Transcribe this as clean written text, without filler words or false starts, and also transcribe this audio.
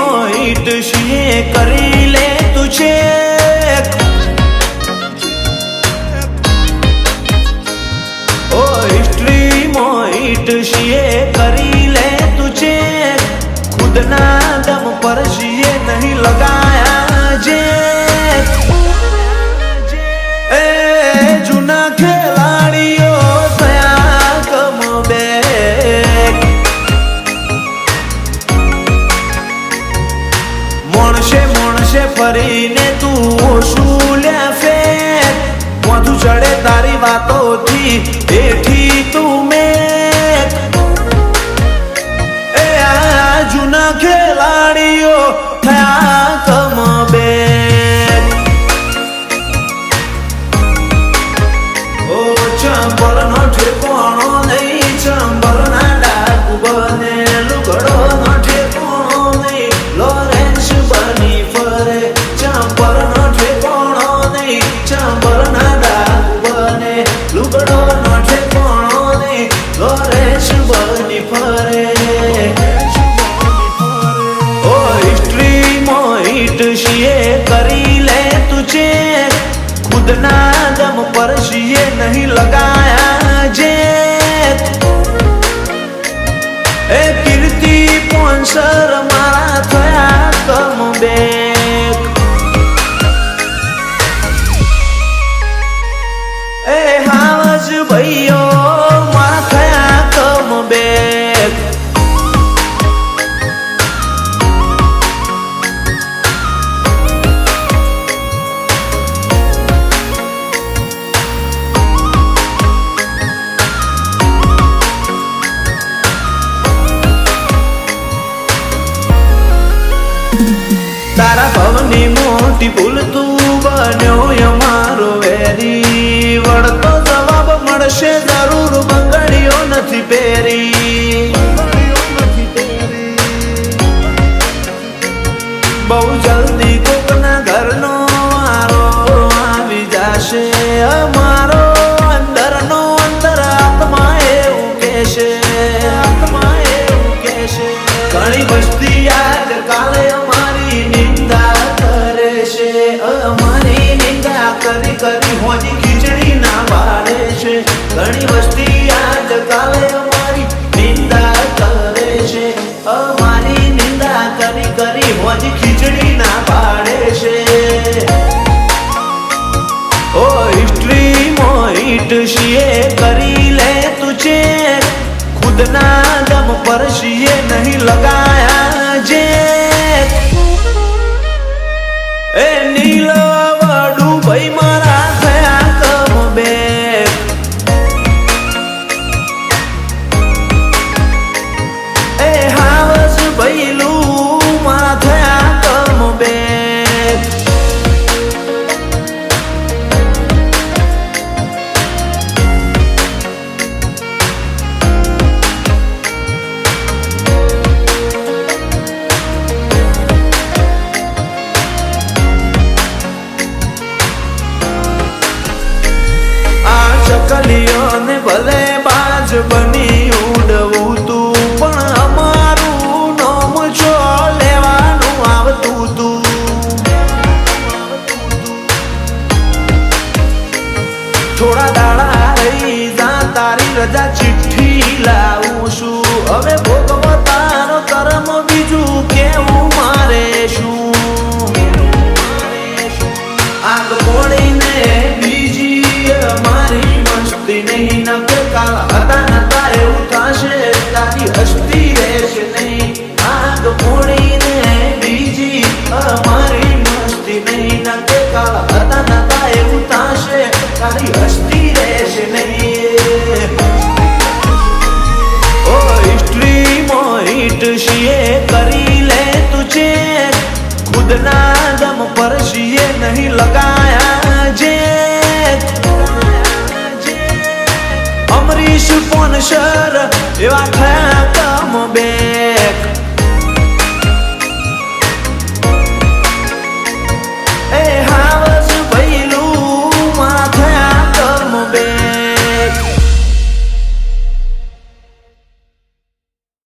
મોહિત છીએ કરી લે તું છે ઓ હિસ્ટ્રી મોહિત છીએ કરી લે તું છે ખુદના દમ પર છીએ નહીં લગાયા જે એ જૂના ખેલાડીઓ થયા કમબેક મોણશે ફરીને તું શું લ્યા ફેર મોઢું ચડે તારી વાતોથી એઠી તું મેં એ આ જૂના ખેલાડીઓ થયા કમબેક ઓ ચંબલનો ઠેકોણો નહીં ચંબલના ડાકુ બને લુગડો નો ઠેકોણો નહીં લોરેન્સ બની ફરે ચંબલનો ઠેકોણો નહીં ચંબલના ડાકુ બને લુગડો નો ઠેકોણો નહીં લોરેન્સ બની ફરે ઓ હિસ્ટ્રી મોહિત છીએ કરી લે તું છે ખુદના દમ પર છીએ નહીં લગાયા જે એ કીર્તિ પોન્સર મારા થયા કમબેક એ હાવજ ભાઈઓ મારા થયા કમબેક તારા ભવની મોટી ભૂલ તું બન્યો અમારો વેરી વળતો જવાબ મળશે જરૂર બંગડીઓ નથી પહેરી બહુ જલ્દી કોકના ઘરનો વારો આવી જશે અમારો અંદરનો અંતર આત્મા એવું કહેશે ઘણી વસ્તી આજ કાલે અમારી નિંદા કરે છે અમારી નિંદા કરી કરી હોજી ખીચડી ના વાળે છે ઘણી વસ્તી આજ કાલે અમારી નિંદા કરે છે અમારી નિંદા કરી કરી હોજી ખીચડી ના પાડે છે ઓ હિસ્ટ્રી મોહિત છીએ કરી લે તું છે ખુદના દમ પર છીએ નહીં લગાયા જે એ નીલ વડું ભાઈ મારા થયા કમબેક એ હાવસ ભૈલું મારા થયા કમબેક ચકલીઓને ભલે બાજ બની ઉડવું તું પણ અમારું નોમ છો લેવાનું આવતું તું થોડા દાડા રહી જા તારી રજા ચિઠ્ઠી લાવું છું હવે ભોગવો તારો કર્મ બીજું કેવું મારે શું આગ પોડીને બીજી અમારી મસ્તી નહીં નકે કાલા હતા નતા એવું થશે તારી હસ્તી રહેશે નહીં આગ પોડીને બીજી અમારી મસ્તી નહીં નકે કાલા હતા નતા એવું થશે તારી હસ્તી રહેશે નહીં ઓ હિસ્ટ્રી મોહિત છીએ કરી લે તું છે ખુદના દમ પર છીએ નહીં લગાયા જે અમરીશ પોનસર એવા થયા કમબેક